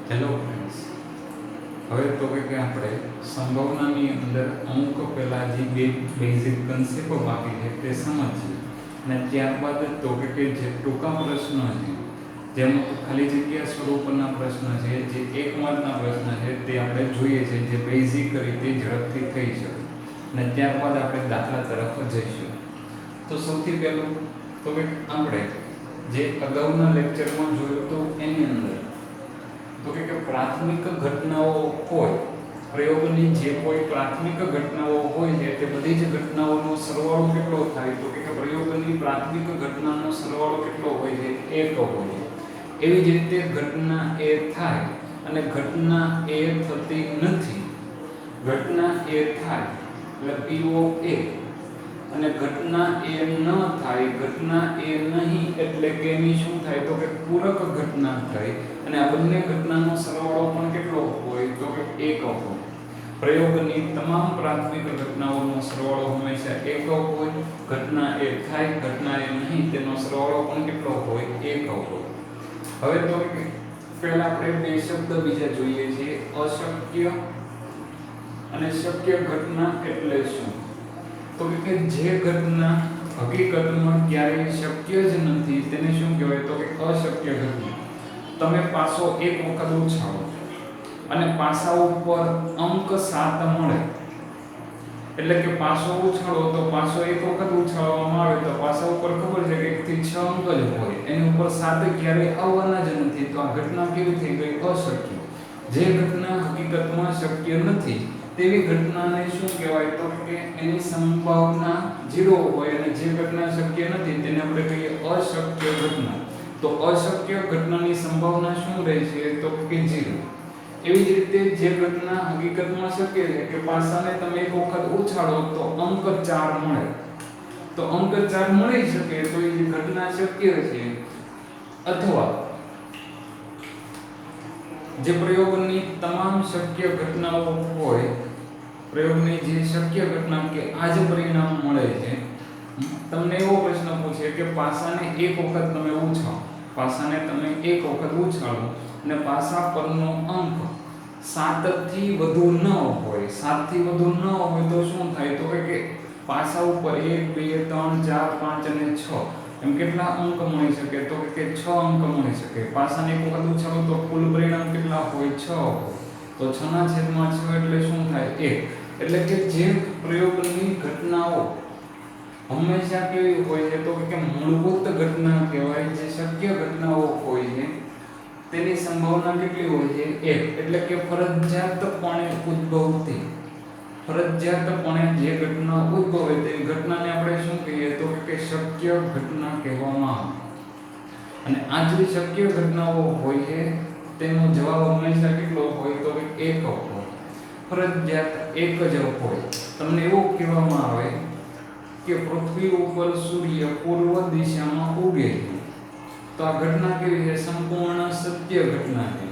Hello friends, હવે તો કે આપણે સંભાવનાની અંદર અમુક પહેલાં જે બે બેઝિક કન્સેપ્ટો બાકી છે તે સમજીએ અને ત્યારબાદ તો કે જે ટૂંકા પ્રશ્ન છે જેમાં ખાલી જગ્યા સ્વરૂપના પ્રશ્ન છે, જે એક માર્કના પ્રશ્ન છે તે આપણે જોઈએ છે, જે બેઝિક રીતે ઝડપથી થઈ શકે અને ત્યારબાદ આપણે દાખલા તરફ જઈશું. તો સૌથી પહેલું તો કે આપણે જે અગાઉના લેક્ચરમાં જોયું તો એની અંદર તો કે પ્રાથમિક ઘટનાઓ હોય, પ્રયોગની જે કોઈ પ્રાથમિક ઘટનાઓ હોય છે તે બધી જ ઘટનાઓનો સરવાળો કેટલો થાય, તો કે પ્રયોગની પ્રાથમિક ઘટનાનો સરવાળો કેટલો હોય છે, 1 હોય. એવી જ રીતે ઘટના એ થાય અને ઘટના એ થતી નથી, ઘટના એ થાય એટલે PO અને ઘટના એ ન થાય, ઘટના એ નહીં એટલે કે એની શું થાય, તો કે પૂરક ઘટના થાય અને આ બંને ઘટનાનો સરવાળો પણ કેટલો હોય, તો કે 1 હોય. પ્રયોગની તમામ પ્રાથમિક ઘટનાઓનો સરવાળો હંમેશા 1 હોય. ઘટના એ થાય, ઘટના એ નહીં તેનો સરવાળો પણ કેટલો હોય, 1 હોય. હવે તો પહેલા આપણે બે શબ્દ બીજા જોઈએ છીએ, અશક્ય અને શક્ય ઘટના એટલે શું. તો કે જે ઘટના હકીકતમાં ક્યારેય શક્ય જ નથી તેને શું કહેવાય, તો કે અશક્ય ઘટના. તમે પાસો એક વખત ઉછાળો અને પાસા ઉપર અંક 7 મળે, એટલે કે પાસો ઉછાળો તો પાસો એક વખત ઉછાળવામાં આવે તો પાસા ઉપર ખબર છે કે 1 થી 6 અંક જ હોય, એની ઉપર 7 ક્યારેય આવવાના જ નથી. તો આ ઘટના કેવી થઈ ગઈ, અશક્ય. જે ઘટના હકીકતમાં શક્ય નથી તેવી ઘટનાને શું કહેવાય, તો કે એની સંભાવના 0 હોય અને જે ઘટના શક્ય નથી તેને આપણે કહીએ અશક્ય ઘટના. તો અશક્ય ઘટનાની સંભાવના શું રહેશે, તો કે 0. એવી જ રીતે જે ઘટના હકીકતમાં શક્ય છે કે પાસાને તમે એક વખત ઉછાળો તો અંક 4 મળે, તો અંક 4 મળી શકે તો એ ઘટના શક્ય છે. અથવા જે પ્રયોગની તમામ શક્ય ઘટનાઓ હોય, પ્રયોગની જે શક્ય ઘટના કે આ જ પરિણામ મળે છે. તમને એવો પ્રશ્ન પૂછે કે પાસાને એક વખત તમે ઉછાળો, પાસાને તમે એક વખત ઉછાળો અને પાસા પરનો અંક 7 થી વધુ ન હોય, 7 થી વધુ ન હોય તો શું થાય, તો કે પાસા ઉપર 1 2 3 4 5 અને 6 એમ કેટલા અંક મળી શકે, તો કે 6 અંક મળી શકે. પાસાને એક વખત ઉછાળો તો કુલ પરિણામ કેટલા હોય, 6 હોય. તો 6/6 એટલે શું થાય, 1. એટલે કે જે પ્રયોગની ઘટનાઓ હંમેશા કેવી હોય છે, તો કે મૂળભૂત ઘટના કહેવાય, જે શક્ય ઘટનાઓ હોય છે તેની સંભાવના કેટલી હોય છે, 1. એટલે કે ફરજિયાતપણે ઉદ્ભવતી, ફરજિયાતપણે જે ઘટના ઉદ્ભવે તેવી ઘટનાને આપણે શું કહીએ, તો કે શક્ય ઘટના કહેવામાં આવે. અને આ જે શક્ય ઘટનાઓ હોય છે તેનો જવાબ હંમેશા કેટલો હોય, તો કે 1 હોય, ફરજિયાત 1 જ હોય. તમને એવું કહેવામાં આવે કે પૃથ્વી ઉપર સૂર્ય પૂર્વ દિશામાં ઉગે છે, તો આ ઘટના કેવી છે, સંપૂર્ણ સત્ય ઘટના છે.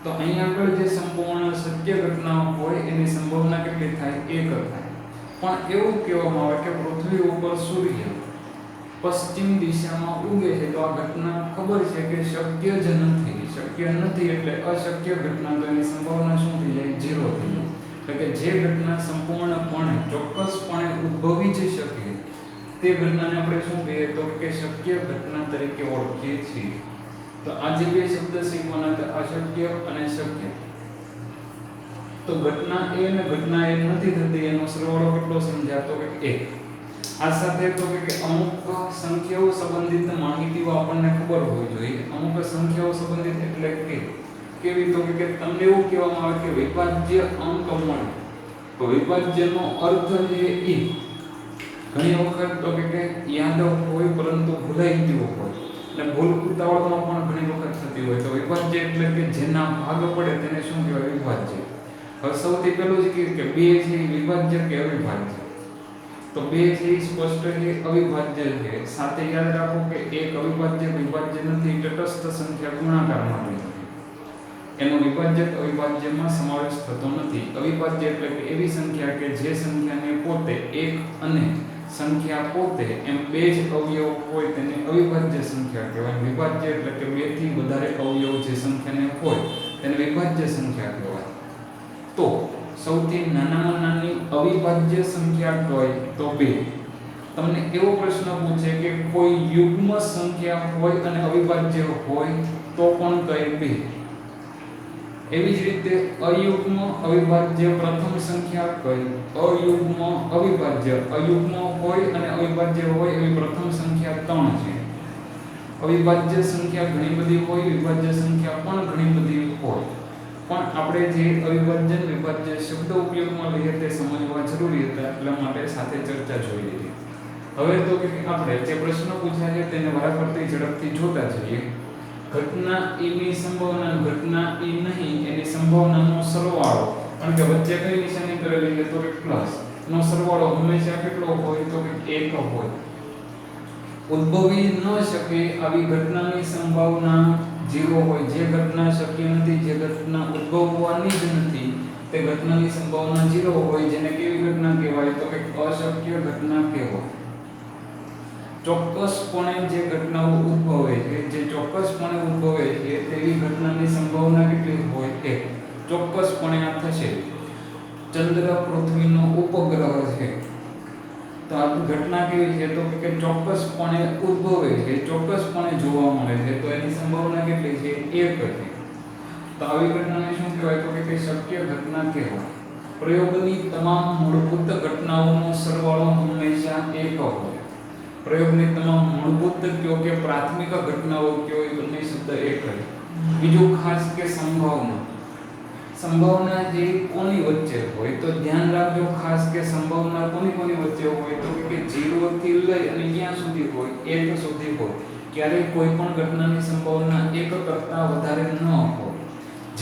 તો અહીંયા આગળ જે સંપૂર્ણ સત્ય ઘટના હોય એની સંભાવના કેટલી થાય, 1 થાય. પણ એવું કહેવામાં આવે કે પૃથ્વી ઉપર સૂર્ય પશ્ચિમ દિશામાં ઉગે છે, તો આ ઘટના ખબર છે કે શક્ય જ નથી, શક્ય નથી એટલે અશક્ય ઘટના. તો એની સંભાવના શું થઈ જાય, 0 થઈ જાય. એટલે કે જે ઘટના સંપૂર્ણપણે ચોક્કસપણે ઉદ્ભવી જ શકે તે ઘટનાને આપણે શું કહીએ, તો કે શક્ય ઘટના તરીકે ઓળખીએ છીએ. તો આજે બે શબ્દ શીખવાના હતા, અશક્ય અને શક્ય. તો ઘટના એ અને ઘટના એ નથી થતી એનો સરવાળો કેટલો સમજાતો કે 1. આ સાથે તો કે અમુક સંખ્યાઓ સંબંધિત માહિતીઓ આપણને ખબર હોવી જોઈએ. અમુક સંખ્યાઓ સંબંધિત એટલે કે કેવી, તો કે તમને એવું કહેવામાં આવે કે વિભાજ્ય અંક મળે તો વિભાજ્યનો અર્થ છે એ. ઘણી વખત તો કે યાદ હોય પરંતુ ભૂલાઈ ગયું હોય અને ભૂલ ઉતાવળમાં પણ ઘણી વખત થતી હોય. તો વિભાજ્ય એટલે કે જેના ભાગ પડે તેને શું કહેવાય, વિભાજ્ય. હવે સૌથી પહેલું જ કીધું કે 2 છે એ વિભાજ્ય કે અવિભાજ્ય. તો 2 છે એ સ્પષ્ટ છે અવિભાજ્ય છે. સાથે યાદ રાખો કે 1 અવિભાજ્ય વિભાજ્ય નથી, તટસ્થ સંખ્યા ગુણાકારમાં નથી, એનો વિભાજ્ય અવિભાજ્યમાં સમાવેશ થતો નથી. અવિભાજ્ય એટલે કે એવી સંખ્યા કે જે સંખ્યાને પોતે 1 અને સંખ્યા પોતે એમ 2 જ અવયવ હોય તેને અવિભાજ્ય સંખ્યા કહેવાય. વિભાજ્ય એટલે કે 2 થી વધારે અવયવ જે સંખ્યાને હોય તેને વિભાજ્ય સંખ્યા કહેવાય. તો સૌથી નાનામાં નાની અવિભાજ્ય સંખ્યા કઈ? તો 2. તમને એવો પ્રશ્ન પૂછે કે કોઈ યુગ્મ સંખ્યા હોય અને અવિભાજ્ય હોય તો પણ કઈ? 2. એવી જ રીતે અયુગ્મ અવિભાજ્ય પ્રથમ સંખ્યા કઈ? અયુગ્મ અવિભાજ્ય. અયુગ્મ હોય અને અવિભાજ્ય હોય એવી પ્રથમ સંખ્યા 3 છે. અવિભાજ્ય સંખ્યા ઘણી બધી હોય, વિભાજ્ય સંખ્યા પણ ઘણી બધી હોય, પણ આપણે જે અવિભાજ્ય વિભાજ્ય શબ્દ ઉપયોગમાં લઈએ તે સમજવા જરૂરી હતા, એટલા માટે સાથે ચર્ચા જોઈ લીધી. હવે તો કે આપણે જે પ્રશ્ન પૂછાય છે તેને વારાફરતી ઝડપથી જોતા જઈએ. ઘટના ઈ ની સંભાવના ઘટના ઈ નહીં એની સંભાવનાનો સરવાળો, કારણ કે વચ્ચે કઈ નિશાની કરેલી છે તો કે પ્લસ નો સરવાળો હંમેશા કેટલો હોય? તો કે 1 હોય. ઉદ્ભવી ન શકે આવી ઘટનાની સંભાવના 0 હોય. જે ઘટના શક્ય નથી, જે ઘટના ઉદ્ભવવાની જ નથી તે ઘટનાની સંભાવના 0 હોય. જેને કેવી ઘટના કહેવાય? તો કે અશક્ય ઘટના કહેવાય. ચોક્કસપણે જે ઘટનાઓ ઉદ્ભવે છે, જે ચોક્કસપણે ઉદ્ભવે છે તેવી ઘટનાની સંભાવના કેટલી હોય? 1. ચોક્કસપણે આ થશે. ચંદ્ર પૃથ્વીનો ઉપગ્રહ છે તો આ ઘટના કેવી છે? તો કે ચોક્કસપણે ઉદ્ભવે છે, ચોક્કસપણે જોવા મળે છે, તો એની સંભાવના કેટલી છે? 1 છે. તો આવી ઘટનાને શું કહેવાય? તો કે શક્ય ઘટના કહેવાય. પ્રયોગની તમામ મૂળભૂત ઘટનાઓનો સરવાળો હંમેશા 1 હોય. પ્રયોગની તમામ મૂળભૂત કયો કે પ્રાથમિક ઘટનાઓ કયો એ બંને શબ્દ 1 હોય. બીજું ખાસ કે સંભાવના. સંભાવના જે કોની વચ્ચે હોય? તો ધ્યાન રાખજો ખાસ કે સંભાવના કોની વચ્ચે હોય? તો કે 0 થી લઈ અને ક્યાં સુધી હોય? 1 સુધી હોય. ક્યારેય કોઈ પણ ઘટનાની સંભાવના 1 કરતાં વધારે ન હોય.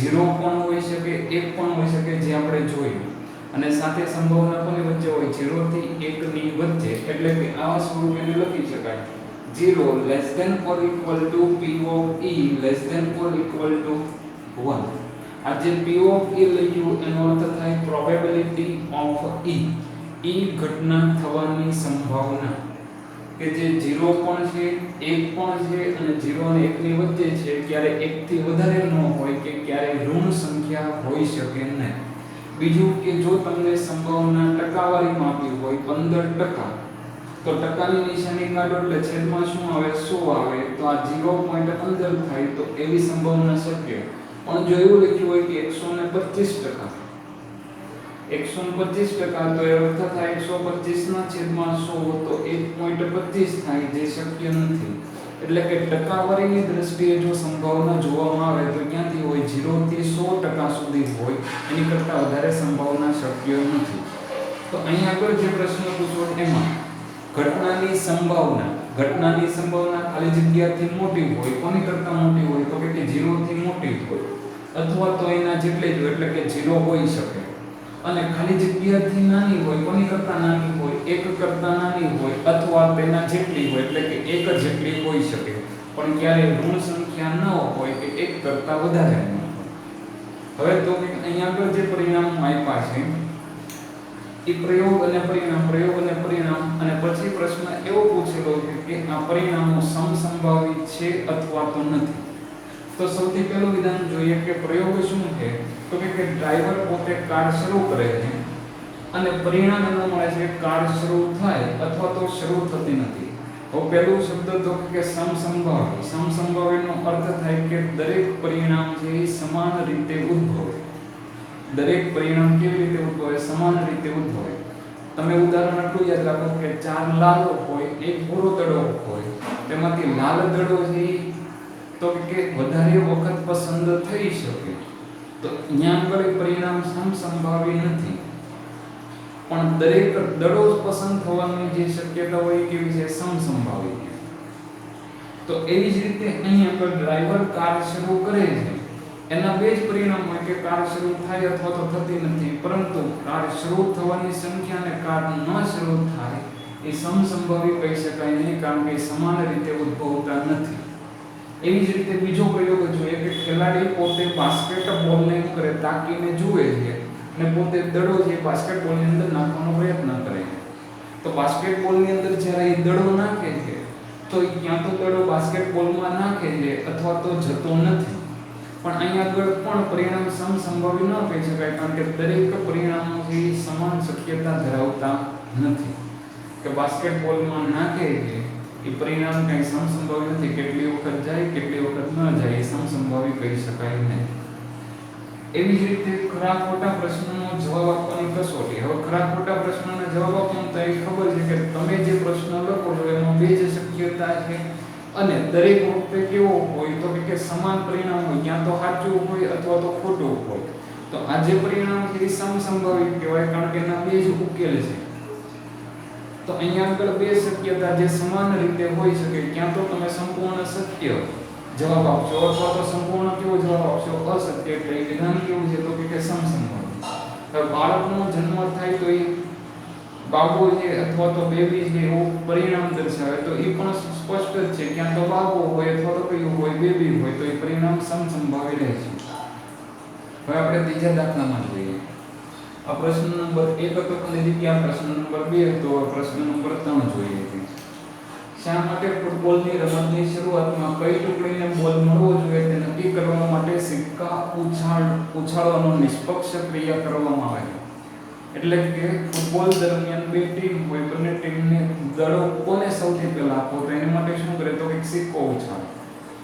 0 પણ હોઈ શકે, 1 પણ હોઈ શકે, જે આપણે જોયું. અને સાથે સંભાવના કોની વચ્ચે હોય? 0 થી 1 ની વચ્ચે. એટલે કે આવા સ્વરૂપે લખી શકાય 0 less than or equal to p of e less than or equal to 1. આ જે p of e લખ્યું એનો અર્થ થાય probability of e. e ઘટના થવાની સંભાવના કે જે 0 પણ છે, 1 પણ છે અને 0 અને 1 ની વચ્ચે છે. ક્યારે 1 થી વધારે ન હોય કે ક્યારે ઋણ સંખ્યા હોઈ શકે નહીં. બીજું કે જો તમને સંભાવના ટકાવારીમાં આપી હોય 15%, તો ટકાની નિશાની કાઢો એટલે છેદમાં શું આવે? 100 આવે. તો આ 0.15 થાય તો એવી સંભાવના શક્ય. પણ જો એવું લખ્યું હોય કે 125%, 125% તો એ અર્થ થાય 125 ના છેદમાં 100 તો 1.25 થાય, જે શક્ય નથી. એટલે કે ટકાવારીની દ્રષ્ટિએ જો સંભાવના જોવામાં આવે તો ક્યાંથી હોય? 0 થી 100% સુધી હોય. એની કરતાં વધારે સંભાવના શક્ય નથી. તો અહીં આગળ જે પ્રશ્ન પૂછો એમાં ઘટનાની સંભાવના ખાલી જગ્યાથી મોટી હોય. કોની કરતાં મોટી હોય? તો કે 0 થી મોટી હોય, અથવા તો એના જેટલી જ હોય, એટલે કે 0 હોઈ શકે. અને ખાલી જગ્યાથી નાની હોય. કોની કરતાં નાની હોય? 1 કરતાં નાની હોય, અથવા તેના જેટલી હોય, એટલે કે 1 જેટલી હોઈ શકે. પણ ક્યારે ઋણ સંખ્યા ન હોય કે 1 કરતાં વધારે ન હોય. હવે તો અહીંયા આગળ જે પરિણામો આપ્યા છે એ પ્રયોગ અને પરિણામ, અને પછી પ્રશ્ન એવો પૂછેલો છે કે આ પરિણામો સમસંભાવિત છે અથવા તો નથી. તો સૌથી પહેલું વિધાન જોઈએ કે પ્રયોગ શું છે? તો કે ડ્રાઈવર પોતે કાર શરૂ કરે છે અને પરિણામ એનું મળે છે કાર શરૂ થાય અથવા તો શરૂ થતી નથી. હવે પહેલું શબ્દ તો કે સમસંભાવી. સમસંભાવીનો અર્થ થાય કે દરેક પરિણામ છે એ સમાન રીતે ઉદ્ભવે. દરેક પરિણામ કેવી રીતે ઉદ્ભવે? સમાન રીતે ઉદ્ભવે. તમે ઉદાહરણ આટલું યાદ રાખો કે 4 લાલ હોય, 1 ભૂરો દડો હોય. તેમાંથી લાલ દડો છે તો કે વધારે વખત પસંદ થઈ શકે. તો અહીંયા આગળ પરિણામ સમસંભાવી નથી, પણ દરેક દડો પસંદ થવાની જે શક્યતા હોય કેવી છે? સમસંભાવી. તો એવી જ રીતે અહીંયા આગળ ડ્રાઈવર કાર શરૂ કરે છે. એના બે જ પરિણામ હોય કે કાર શરૂ થાય અથવા તો થતી નથી. પરંતુ કાર શરૂ થવાની સંખ્યા અને કાર ન શરૂ થાય એ સમસંભાવી કહી શકાય નહીં, કારણ કે સમાન રીતે ઉદ્ભવતા નથી. એવી જ રીતે બીજો પ્રયોગ જોઈએ કે ખેલાડી પોતે બાસ્કેટબોલને કરે તાકીને જુએ છે અને પોતે દડો જે બાસ્કેટબોલની અંદર નાખવાનો પ્રયત્ન કરે છે. તો બાસ્કેટબોલની અંદર જ્યારે એ દડો નાખે છે તો ક્યાં તો દડો બાસ્કેટબોલમાં નાખે છે અથવા તો જતો નથી. પણ અહીંયા આગળ પણ પરિણામ સમસંભાવી ન કહી શકાય, કારણ કે દરેક પરિણામોથી સમાન શક્યતા ધરાવતા નથી. કે બાસ્કેટબોલમાં નાખે છે એ પરિણામ કંઈ સમસંભાવી નથી, કેટલી વખત જાય કેટલી વખત ન જાય એ સમસંભાવી કહી શકાય નહીં. એવી જ રીતે ખરા ખોટા પ્રશ્નનો જવાબ આપવાની કસોટી. હવે ખરા ખોટા પ્રશ્નનો જવાબ આપવાનો તો એ ખબર છે કે તમે જે પ્રશ્ન લખો છો એમાં બે જ શક્યતા છે અને દરેક વખતે કેવો હોય તો કે સમાન પરિણામ હોય, ક્યાં તો સાચું હોય અથવા તો ખોટું હોય. તો આ જે પરિણામ છે એ સમસંભાવિત કહેવાય, કારણ કે એના બે જ ઉકેલ છે. તો અહીંયા આગળ બે શક્યતા જે સમાન રીતે હોઈ શકે, ક્યાં તો તમે સંપૂર્ણ સત્ય જવાબ આપશો અથવા તો સંપૂર્ણ કેવો જવાબ આપશો અસત્ય. એટલે વિધાન કેવું છે તો કે સમસંભાવી. હવે બાળકનો જન્મ થાય તો એ બાબો છે અથવા તો બેબી છે એવું પરિણામ દર્શાવે, તો એ પણ સ્પષ્ટ જ છે, ક્યાં તો બાબો હોય અથવા તો કયું હોય બેબી હોય, તો એ પરિણામ સમસંભાવી રહે છે. હવે આપણે ત્રીજા દાખલામાં જોઈએ. આ પ્રશ્ન નંબર 1 હતો અને આ પ્રશ્ન નંબર 2 હતો. પ્રશ્ન નંબર 3 જોઈએ છે. શા માટે ફૂટબોલની રમતની શરૂઆતમાં કઈ ટુકડીને બોલ મળવો જોઈએ તે નક્કી કરવા માટે સિક્કા ઉછાળવાનો નિષ્પક્ષ ક્રિયા કરવામાં આવે છે. એટલે કે ફૂટબોલ દરમિયાન બે ટીમ હોય, બંને ટીમને દડો કોને સૌથી પહેલા આપવો, તો એના માટે શું કરે તો એક સિક્કો ઉછાળે.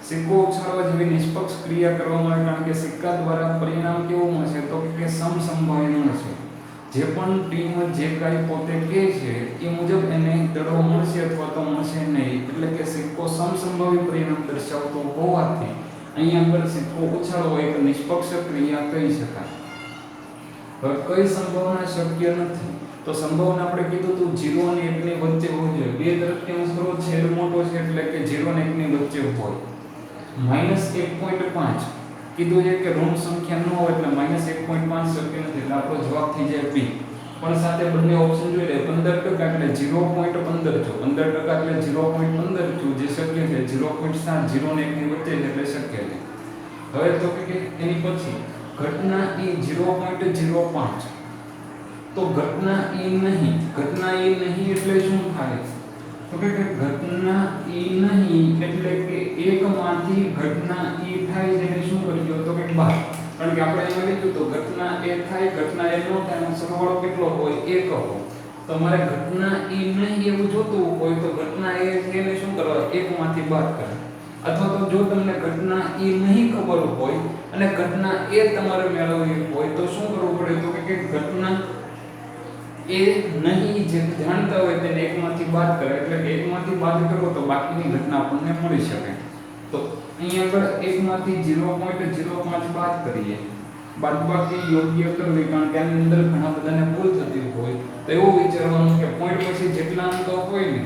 સિક્કો ઉછાળવા જેવી નિષ્પક્ષ ક્રિયા કરવામાં આવે, કારણ કે સિક્કા દ્વારા પરિણામ કેવું મળશે તો કે સમસંભાવી મળશે. જે પણ ટીમ જે કાંઈ પોતે કહે છે એ મુજબ એને દડો મળશે અથવા તો મળશે નહીં. એટલે કે સિક્કો સમસંભાવી પરિણામ દર્શાવતો હોવાથી અહીંયા આગળ સિક્કો ઉછાળવો એક નિષ્પક્ષ ક્રિયા કહી શકાય. હવે કઈ સંભાવના શક્ય નથી, તો સંભાવના આપણે કીધું હતું 0 અને 1 ની વચ્ચે હોવી જોઈએ. બે તરફથી સ્ત્રોત છેદ મોટો છે એટલે કે 0 અને 1 ની વચ્ચે હોય. -1.5 કીધું છે કે ઋણ સંખ્યા ન હોય એટલે -1.5 શક્ય નથી, એટલે આપણો જવાબ થઈ જાય B. પણ સાથે બંને ઓપ્શન જોઈ લે. 15% એટલે 0.15 જો 15% એટલે 0.15 જો જે શક્ય છે. 0.7 0 અને 1 ની વચ્ચે છે એટલે શક્ય છે. હવે તો કે એની પછી ઘટના E 0.05, તો ઘટના E નહીં. ઘટના E નહીં એટલે શું થાય તો કે ઘટના E નહીં એટલે કે એકમાંથી ઘટના E થાય જેને શું કરજો તો કે બાદ. કારણ કે આપણે એમાં લીધું તો ઘટના A થાય ઘટના A નો થાય, સરવાળો કેટલો હોય 1 હોય. તમારે ઘટના E નહીં એવું જોતું હોય તો ઘટના A છે એને શું કરવા એકમાંથી બાદ કરે. અથવા તો જો તમને ઘટના E નહીં ખબર હોય અને ઘટના A તમારે મેળવવી હોય તો શું કરવું પડે તો કે ઘટના એ નહીં જે જાણતા હોય તેને એકમાંથી બાદ કરે. એટલે કે એકમાંથી બાદ કરો તો બાકીની ઘટના આપણને મળી શકે. તો અહીંયા આગળ એકમાંથી 0.05 બાદ કરીએ. બાદબાકી યોગ્ય કરવી, કારણ કે આની અંદર ઘણા બધાને ભૂલ થતી હોય તો એવું વિચારવાનું કે પોઈન્ટ પછી જેટલા અંકો હોય ને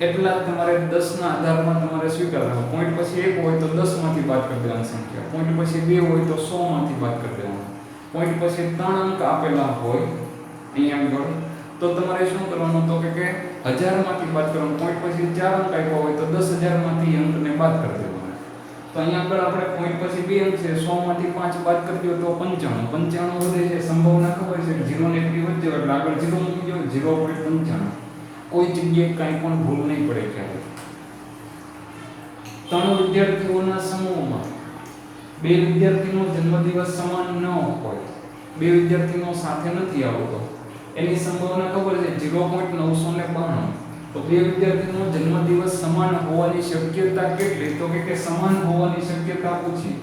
એટલા તમારે 10 ના આધારમાં તમારે સ્વીકારવાનું. પોઈન્ટ પછી 1 હોય તો 10 માંથી બાદ કરી દેવાની સંખ્યા, પોઈન્ટ પછી 2 હોય તો 100 માંથી બાદ કરી દેવાનું, પોઈન્ટ પછી 3 અંક આપેલા હોય અહીંયા આગળ તો તમારે શું કરવાનું તો કે 1000 માંથી બાદ કરવાનું. પોઈન્ટ પછી 4 અંક આપ્યા હોય તો 10000 માંથી અંકને બાદ કરી દેવાનું. તો અહીંયા આગળ આપણે પોઈન્ટ પછી 2 અંક છે, 100 માંથી 5 બાદ કરી દો તો 95. 95 વધે છે, સંભાવના ખબર છે કે 0 ને 1 ની વચ્ચે એટલે આગળ 0 મૂકી દો 0.95. કોઈ જગ્યાએ કાંઈ પણ ભૂલ નહીં પડે. ક્યારે 3 વિદ્યાર્થીઓના સમૂહમાં 2 વિદ્યાર્થીનો જન્મદિવસ સમાન ન હોય, 2 વિદ્યાર્થીનો સાથે નથી આવતો, એની સંભાવના ખબર છે 0.992. તો 2 વિદ્યાર્થીનો જન્મદિવસ સમાન હોવાની શક્યતા કેટલી તો કે સમાન હોવાની શક્યતા પૂછી.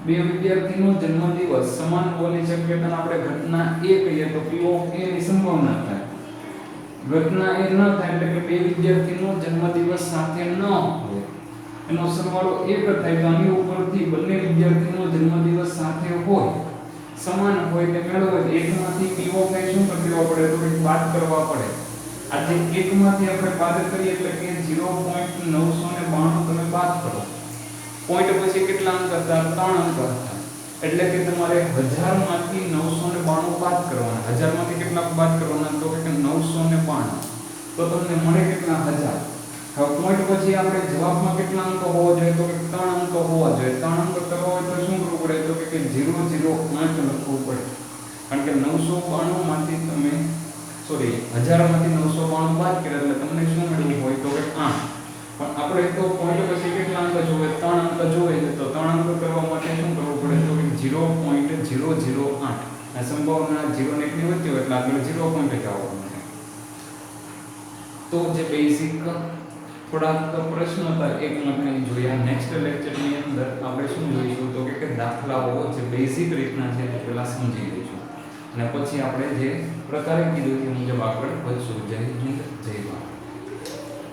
2 વિદ્યાર્થીનો જન્મદિવસ સમાન હોવાની શક્યતાને આપણે ઘટના A કહીએ તો P of A ની સંભાવના થાય. ઘટના એ ન થાય એટલે કે 2 વિદ્યાર્થીનો જન્મદિવસ સાથે ન હોય એનો સરવાળો 1 થાય. તો આની ઉપરથી બંને વિદ્યાર્થીનો જન્મદિવસ સાથે હોય સમાન હોય તે મેળવો. એકમાંથી P of A શું કરી દેવા પડે તો બાદ કરવા પડે. આજે એકમાંથી આપણે બાદ કરીએ એટલે કે 0.992 તમે બાદ કરો. પોઈન્ટ પછી કેટલા અંક હતા 3 અંક હતા, એટલે કે તમારે 1000 માંથી 992 બાદ કરવાના. 1000 માંથી કેટલા બાદ કરવાના તો કે 992. તો તમને મળે કેટલા 1000. હવે પોઈન્ટ પછી આપણે જવાબમાં કેટલા અંક હોવા જોઈએ તો કે 3 અંક હોવા જોઈએ. 3 અંક કરવા હોય તો શું કરવું પડે તો કે 008 લખવું પડે. કારણ કે 992 માંથી તમે 1000 માંથી 992 બાદ કર્યા એટલે તમને શું મળ્યું હોય તો કે 8. પણ આપણે તો પોઈન્ટ પછી કેટલા અંક જોવે 3 અંક જોવે છે તો 3 અંક કરવા માટે શું કરવું પડે તો કે 0.008 આ સંભાવના 0 ને 1 ની વચ્ચે હોય એટલે આગળ 0 પોઈન્ટ જ આવવાનું છે. તો જે બેઝિક થોડાક પ્રશ્નો હતા એક આપણે જોયા. નેક્સ્ટ લેક્ચરની અંદર આપણે શું જોઈશું તો કે દાખલાઓ જે બેઝિક રીતના છે તે પહેલા સમજી લઈશું અને પછી આપણે જે પ્રકારે કીધું તે મુજબ આગળ વધશું. જય હિન્દ, જય ભારત.